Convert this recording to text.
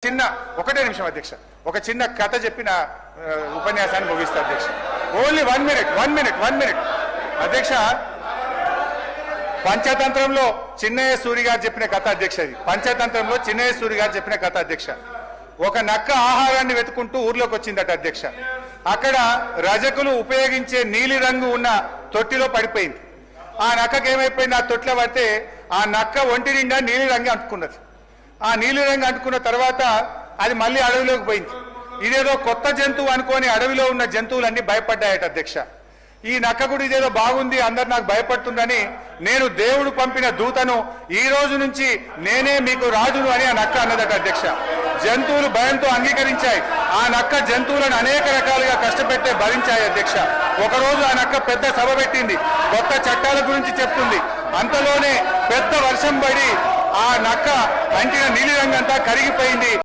చిన్న ఒకటే నిమిషం అధ్యక్ష, ఒక చిన్న కథ చెప్పిన ఉపన్యాసాన్ని ముగిస్తా అధ్యక్ష. ఓన్లీ 1 మినిట్ అధ్యక్ష. పంచతంత్రంలో చిన్నయ్య సూరి గారు చెప్పిన కథ అధ్యక్ష. ఇది పంచతంత్రంలో చిన్నయ్య సూరి గారు చెప్పిన కథ అధ్యక్ష. ఒక నక్క ఆహారాన్ని వెతుకుంటూ ఊర్లోకి వచ్చిందట అధ్యక్ష. అక్కడ రజకులు ఉపయోగించే నీలి రంగు ఉన్న తొట్టిలో పడిపోయింది. ఆ నక్కకి ఏమైపోయింది, ఆ తొట్టిలో పడితే ఆ నక్క ఒంటి నిండా నీలి రంగు అంటుకున్నది. ఆ నీలి రంగు అంటుకున్న తర్వాత అది మళ్ళీ అడవిలోకి పోయింది. ఇదేదో కొత్త జంతువు అనుకొని అడవిలో ఉన్న జంతువులన్నీ భయపడ్డాయట అధ్యక్ష. ఈ నక్క కూడా ఇదేదో బాగుంది, అందరు నాకు భయపడుతుందని నేను దేవుడు పంపిన దూతను ఈ రోజు నుంచి నేనే మీకు రాజును అని ఆ నక్క అన్నదట అధ్యక్ష. జంతువులు భయంతో అంగీకరించాయి. ఆ నక్క జంతువులను అనేక రకాలుగా కష్టపెట్టే భరించాయి అధ్యక్ష. ఒకరోజు ఆ నక్క పెద్ద సభ పెట్టింది, కొత్త చట్టాల గురించి చెప్తుంది. అంతలోనే పెద్ద వర్షం పడి ఆ నక్క అంటిన నీలి రంగంతా కరిగిపోయింది.